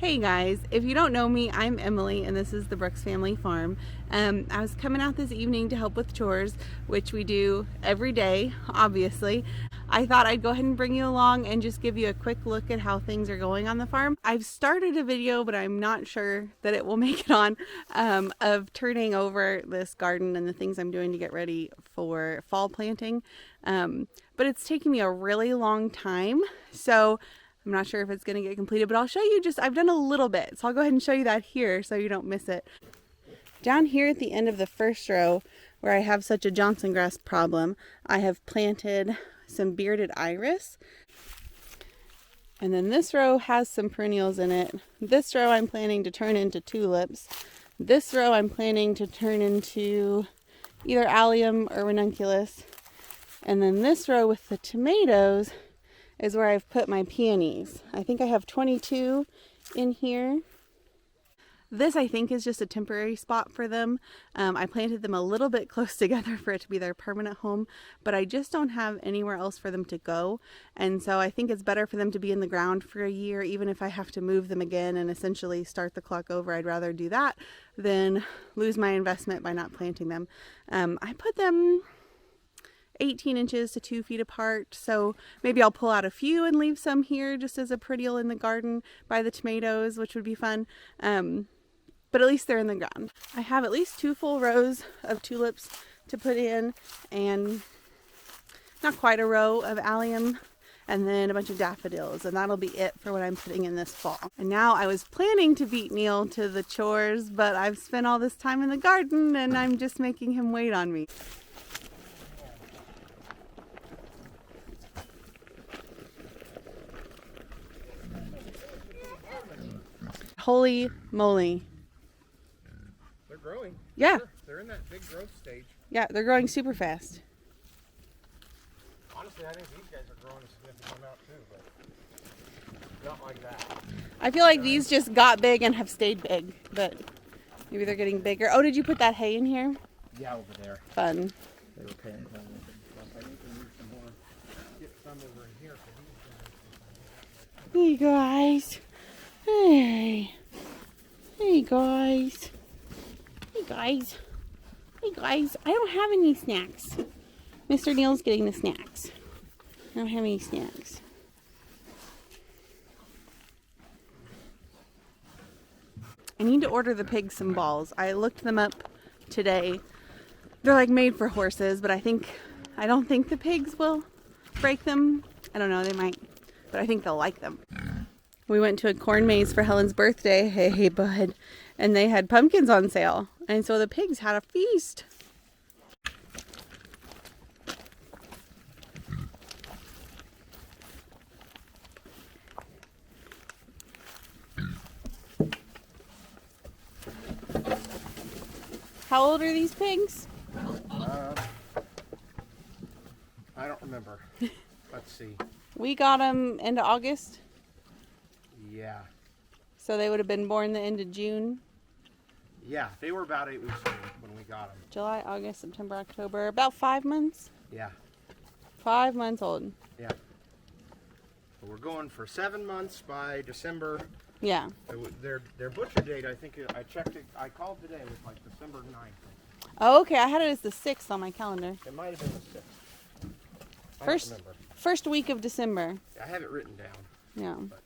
Hey guys, if you don't know me, I'm Emily and this is the Brooks Family Farm. I was coming out this evening to help with chores, which we do every day, obviously. I thought I'd go ahead and bring you along and just give you a quick look at how things are going on the farm. I've started a video, but I'm not sure that it will make it on, of turning over this garden and the things I'm doing to get ready for fall planting. But it's taking me a really long time, so I'm not sure if it's going to get completed, but I'll show you I've done a little bit. So I'll go ahead and show you that here so you don't miss it. Down here at the end of the first row, where I have such a Johnson grass problem, I have planted some bearded iris. And then this row has some perennials in it. This row I'm planning to turn into tulips. This row I'm planning to turn into either allium or ranunculus. And then this row with the tomatoes is where I've put my peonies. I think I have 22 in here. This I think is just a temporary spot for them. I planted them a little bit close together for it to be their permanent home, but I just don't have anywhere else for them to go. And so I think it's better for them to be in the ground for a year, even if I have to move them again and essentially start the clock over. I'd rather do that than lose my investment by not planting them. I put them 18 inches to 2 feet apart, so maybe I'll pull out a few and leave some here just as a perennial in the garden by the tomatoes, which would be fun. But at least they're in the ground. I have at least 2 full rows of tulips to put in, and not quite a row of allium, and then a bunch of daffodils, and that'll be it for what I'm putting in this fall. And now I was planning to beat Neil to the chores, but I've spent all this time in the garden and I'm just making him wait on me. Holy moly. They're growing. Yeah. They're in that big growth stage. Yeah, they're growing super fast. Honestly, I think these guys are growing a significant amount too, but not like that. I feel like these just got big and have stayed big, but maybe they're getting bigger. Oh, did you put that hay in here? Yeah, over there. Fun. They were paying attention. I think we need some more. Get some over in here for these guys. Hey guys. Hey. Hey guys. Hey guys. Hey guys. I don't have any snacks. Mr. Neil's getting the snacks. I don't have any snacks. I need to order the pigs some balls. I looked them up today. They're like made for horses, but I don't think the pigs will break them. I don't know, they might, but I think they'll like them. We went to a corn maze for Helen's birthday, hey bud, and they had pumpkins on sale. And so the pigs had a feast. How old are these pigs? I don't remember. Let's see. We got them into August. Yeah. So they would have been born the end of June. Yeah, they were about 8 weeks old when we got them. July, August, September, October. About 5 months? Yeah. 5 months old. Yeah. But we're going for 7 months by December. Yeah. Their butcher date, I think, I checked it, I called today, it was like December 9th. Oh, okay. I had it as the 6th on my calendar. It might have been the 6th. I don't remember. First week of December. I have it written down. Yeah. But,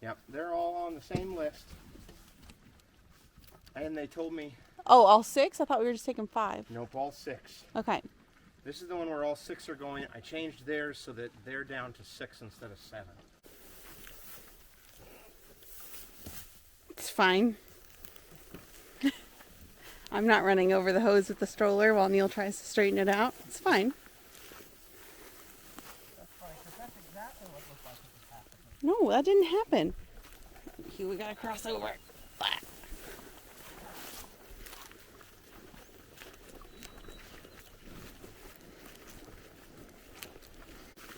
yep, they're all on the same list. And they told me... Oh, all 6? I thought we were just taking 5. Nope, all 6. Okay. This is the one where all 6 are going. I changed theirs so that they're down to 6 instead of 7. It's fine. I'm not running over the hose with the stroller while Neil tries to straighten it out. It's fine. That's fine, because that's exactly what looked like it was happening. No, that didn't happen. Here, we gotta cross over. Blah.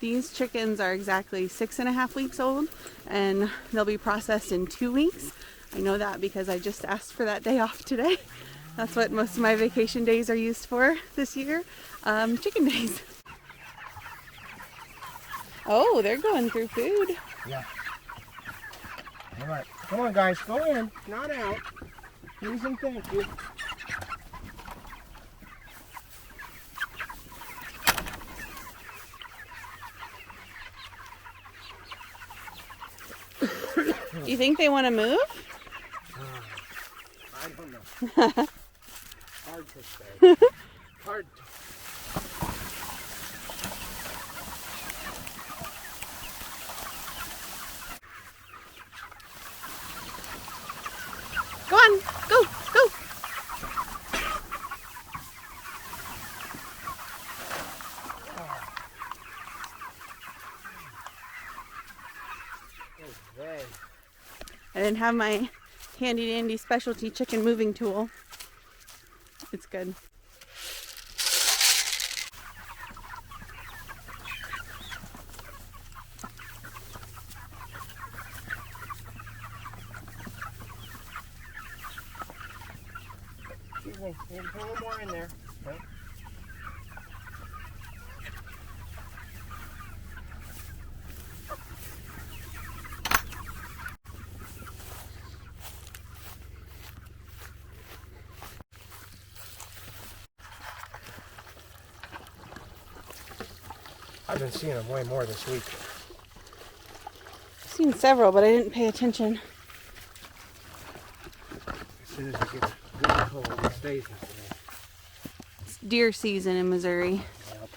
These chickens are exactly 6.5 weeks old, and they'll be processed in 2 weeks. I know that because I just asked for that day off today. That's what most of my vacation days are used for this year. Chicken days. Oh, they're going through food. Yeah. All right. Come on, guys. Go in. Not out. Please and thank you. Do you think they want to move? I don't know. Hard to say. Hard to... Go on, go, go. Okay. I didn't have my handy dandy specialty chicken moving tool. It's good. Excuse me. You can put a little more in there. Okay. I've been seeing them way more this week. I've seen several, but I didn't pay attention. As soon as it gets good cold, it stays this way. It's deer season in Missouri. Yep.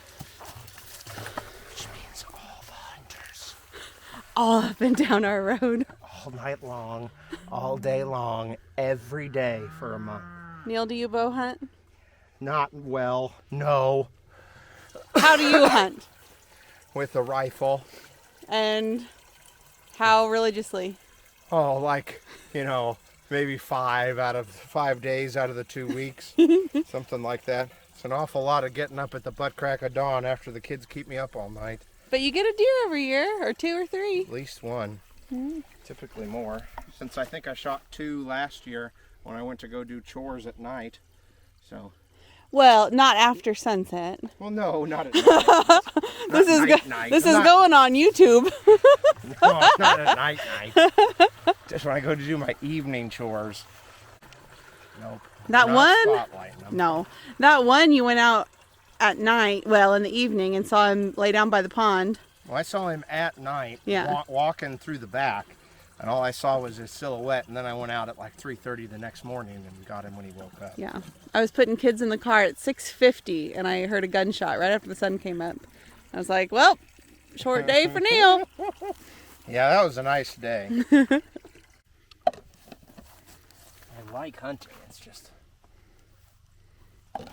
Which means all the hunters. All up and down our road. All night long, all day long, every day for a month. Neil, do you bow hunt? Not well, no. How do you hunt? With a rifle. And how religiously? Oh, like, maybe 5 days out of the 2 weeks. Something like that. It's an awful lot of getting up at the butt crack of dawn after the kids keep me up all night. But you get a deer every year, or 2 or 3. At least one. Typically more. Since I think I shot 2 last year when I went to go do chores at night. So. Well, not after sunset. Well, no, not at night. This is not, going on YouTube. No, not at night. Just when I go to do my evening chores. Nope. That Not one? spotlighting them. No. That one you went out at night, well, in the evening, and saw him lay down by the pond. Well, I saw him at night Yeah. walking through the back, and all I saw was his silhouette, and then I went out at like 3:30 the next morning and got him when he woke up. Yeah. I was putting kids in the car at 6:50, and I heard a gunshot right after the sun came up. I was like, well, short day for Neil. Yeah, that was a nice day. I like hunting. It's just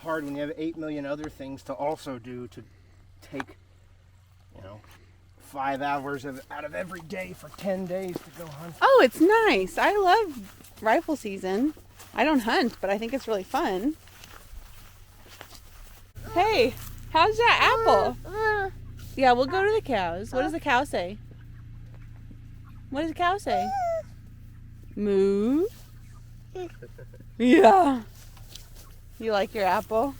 hard when you have 8 million other things to also do to take, 5 hours out of every day for 10 days to go hunt. Oh, it's nice. I love rifle season. I don't hunt, but I think it's really fun. Hey, how's that apple? Yeah, we'll go to the cows. What does the cow say? What does the cow say? Moo. Yeah. You like your apple?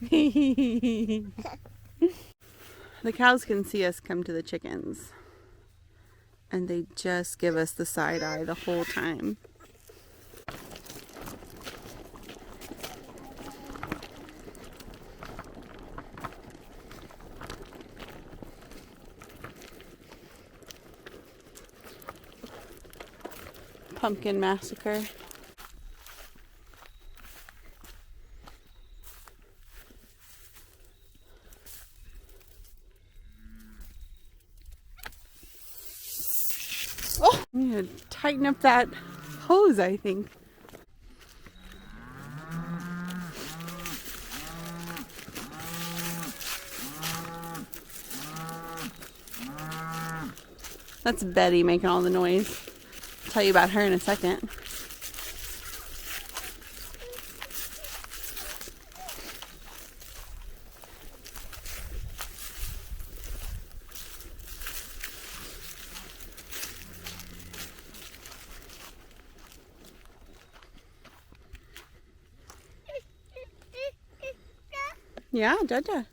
The cows can see us come to the chickens, and they just give us the side eye the whole time. Pumpkin massacre. Oh, I need to tighten up that hose, I think. That's Betty making all the noise. I'll tell you about her in a second. Yeah, Dada.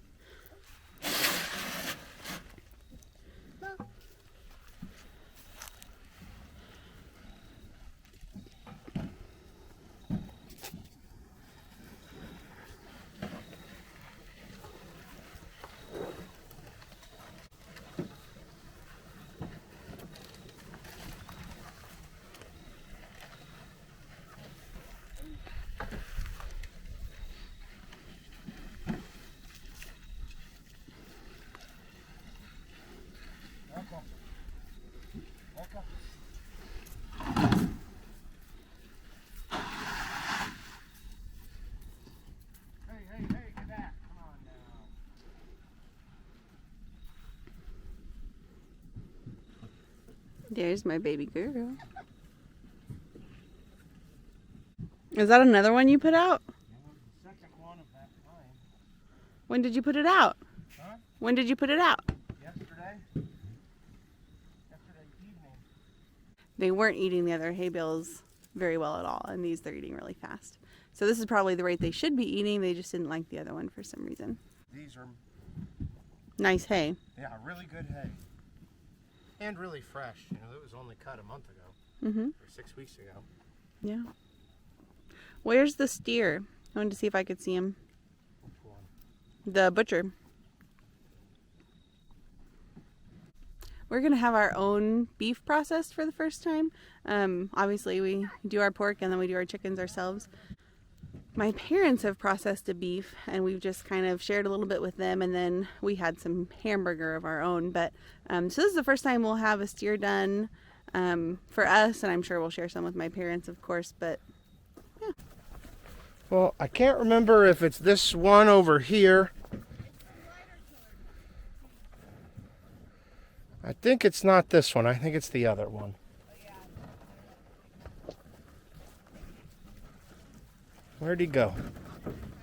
There's my baby girl. Is that another one you put out? The second one of that kind. When did you put it out? Huh? When did you put it out? Yesterday evening. They weren't eating the other hay bales very well at all, and these they're eating really fast. So this is probably the rate they should be eating. They just didn't like the other one for some reason. These are Nice hay. Yeah, really good hay. And really fresh. You know, it was only cut a month ago. Mm-hmm. Or 6 weeks ago. Yeah. Where's the steer? I wanted to see if I could see him. Which one? The butcher. We're going to have our own beef processed for the first time. Obviously, we do our pork and then we do our chickens ourselves. My parents have processed a beef and we've just kind of shared a little bit with them, and then we had some hamburger of our own. But so this is the first time we'll have a steer done for us, and I'm sure we'll share some with my parents, of course, but yeah. Well, I can't remember if it's this one over here. I think it's not this one. I think it's the other one. Where'd he go?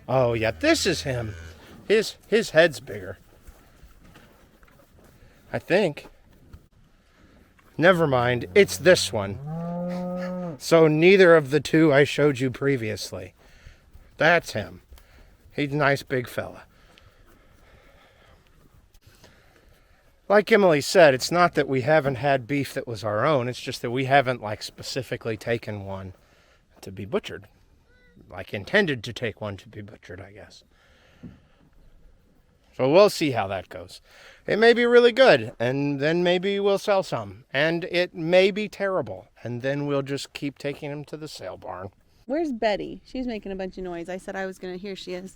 Oh yeah, this is him. His head's bigger, I think. Never mind, it's this one. So neither of the two I showed you previously. That's him. He's a nice big fella. Like Emily said, it's not that we haven't had beef that was our own. It's just that we haven't specifically taken one to be butchered. Intended to take one to be butchered, I guess. So we'll see how that goes. It may be really good, and then maybe we'll sell some. And it may be terrible, and then we'll just keep taking them to the sale barn. Where's Betty? She's making a bunch of noise. I said I was going to. Here she is.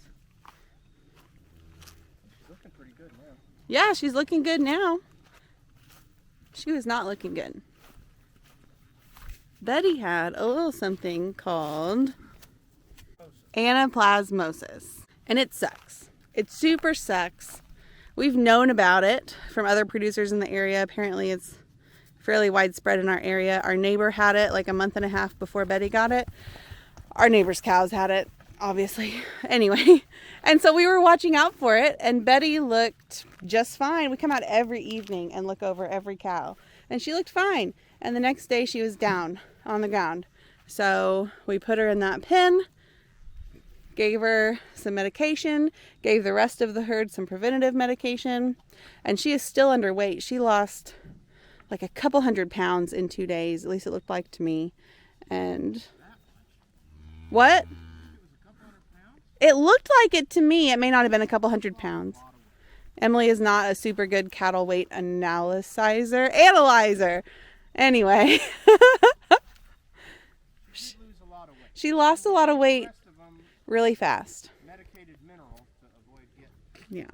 She's looking pretty good now. Yeah, she's looking good now. She was not looking good. Betty had a little something called Anaplasmosis, and it sucks. It super sucks. We've known about it from other producers in the area. Apparently it's fairly widespread in our area. Our neighbor had it like a month and a half before Betty got it. Our neighbor's cows had it, obviously. Anyway, and so we were watching out for it, and Betty looked just fine. We come out every evening and look over every cow, and she looked fine. And the next day she was down on the ground. So we put her in that pen, gave her some medication, gave the rest of the herd some preventative medication, and she is still underweight. She lost like a couple 100 pounds in 2 days, at least it looked like to me. And what? It looked like it to me. It may not have been a couple 100 pounds. Emily is not a super good cattle weight analyzer. Anyway. She lost a lot of weight really fast. Medicated minerals to avoid getting. Yeah.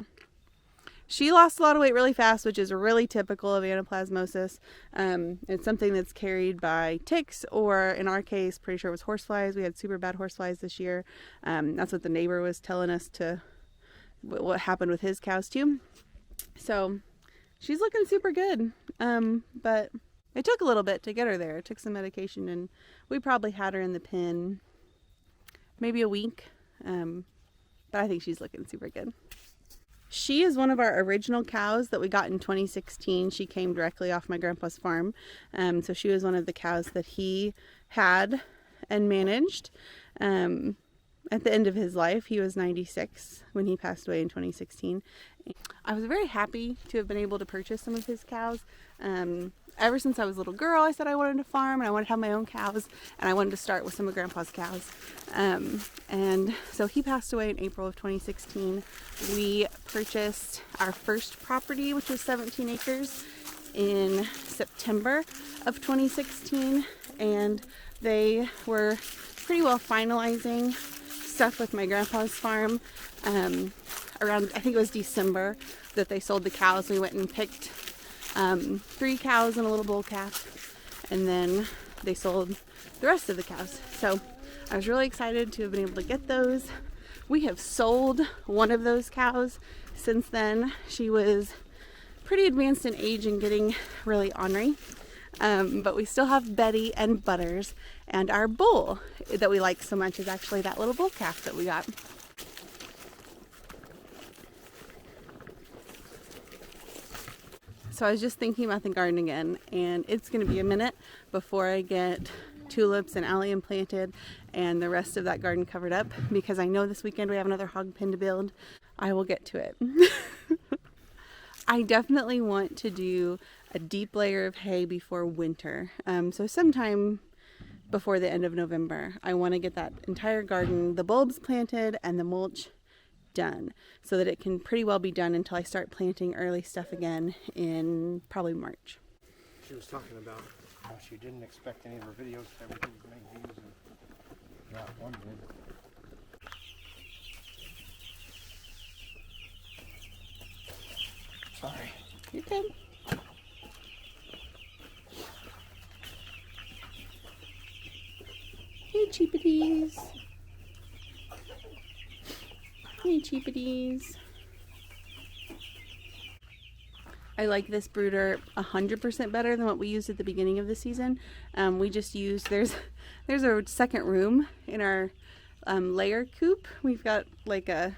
She lost a lot of weight really fast, which is really typical of anaplasmosis. It's something that's carried by ticks, or in our case, pretty sure it was horseflies. We had super bad horseflies this year. That's what the neighbor was telling us what happened with his cows too. So she's looking super good. But it took a little bit to get her there. It took some medication, and we probably had her in the pen maybe a week. But I think she's looking super good. She is one of our original cows that we got in 2016. She came directly off my grandpa's farm. So she was one of the cows that he had and managed. At the end of his life, he was 96 when he passed away in 2016. I was very happy to have been able to purchase some of his cows. Ever since I was a little girl, I said I wanted to farm and I wanted to have my own cows, and I wanted to start with some of Grandpa's cows. And so he passed away in April of 2016. We purchased our first property, which was 17 acres, in September of 2016, and they were pretty well finalizing stuff with my grandpa's farm. Around, I think it was December, that they sold the cows. We went and picked 3 cows and a little bull calf, and then they sold the rest of the cows. So I was really excited to have been able to get those. We have sold one of those cows since then. She was pretty advanced in age and getting really ornery. But we still have Betty and Butters, and our bull that we like so much is actually that little bull calf that we got. So I was just thinking about the garden again, and it's going to be a minute before I get tulips and allium planted and the rest of that garden covered up, because I know this weekend we have another hog pen to build. I will get to it. I definitely want to do a deep layer of hay before winter. So sometime before the end of November, I want to get that entire garden, the bulbs planted and the mulch done, so that it can pretty well be done until I start planting early stuff again in probably March. She was talking about how she didn't expect any of her videos to ever make views, and not one did. Sorry. You're good. Hey, cheapities. Hey, cheapities. I like this brooder 100% better than what we used at the beginning of the season. We just used, there's a second room in our layer coop. We've got like a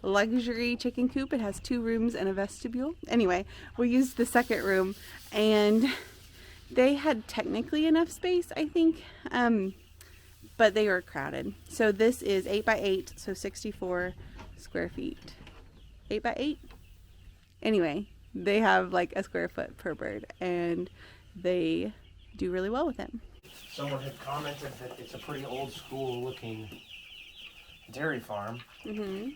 luxury chicken coop. It has 2 rooms and a vestibule. Anyway, we used the second room, and they had technically enough space, I think, but they were crowded. So this is 8 by 8, so 64 square feet. 8 by 8? Anyway, they have like a square foot per bird, and they do really well with it. Someone had commented that it's a pretty old school looking dairy farm. Mm-hmm.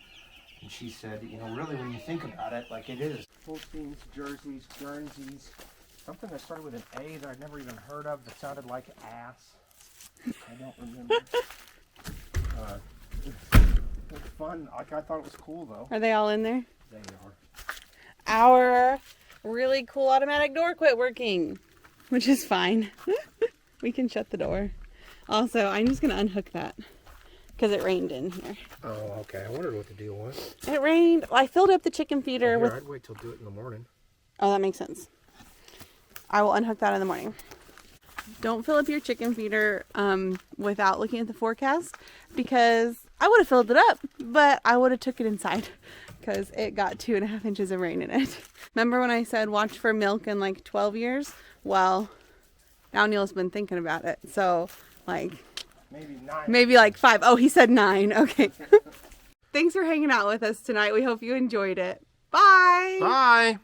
And she said, you know, really when you think about it, like it is. Holsteins, Jerseys, Guernseys, something that started with an A that I'd never even heard of that sounded like ass. I don't remember. It's fun. Like, I thought it was cool though. Are they all in there? They are. Our really cool automatic door quit working, which is fine. We can shut the door. Also, I'm just going to unhook that because it rained in here. Oh, okay. I wondered what the deal was. It rained. Well, I filled up the chicken feeder with... I'd wait till do it in the morning. Oh, that makes sense. I will unhook that in the morning. Don't fill up your chicken feeder without looking at the forecast, because I would have filled it up, but I would have took it inside because it got 2.5 inches of rain in it. Remember when I said watch for milk in like 12 years? Well, now Neil's been thinking about it. So like maybe 9. Maybe like 5. Oh, he said 9. Okay. Thanks for hanging out with us tonight. We hope you enjoyed it. Bye. Bye.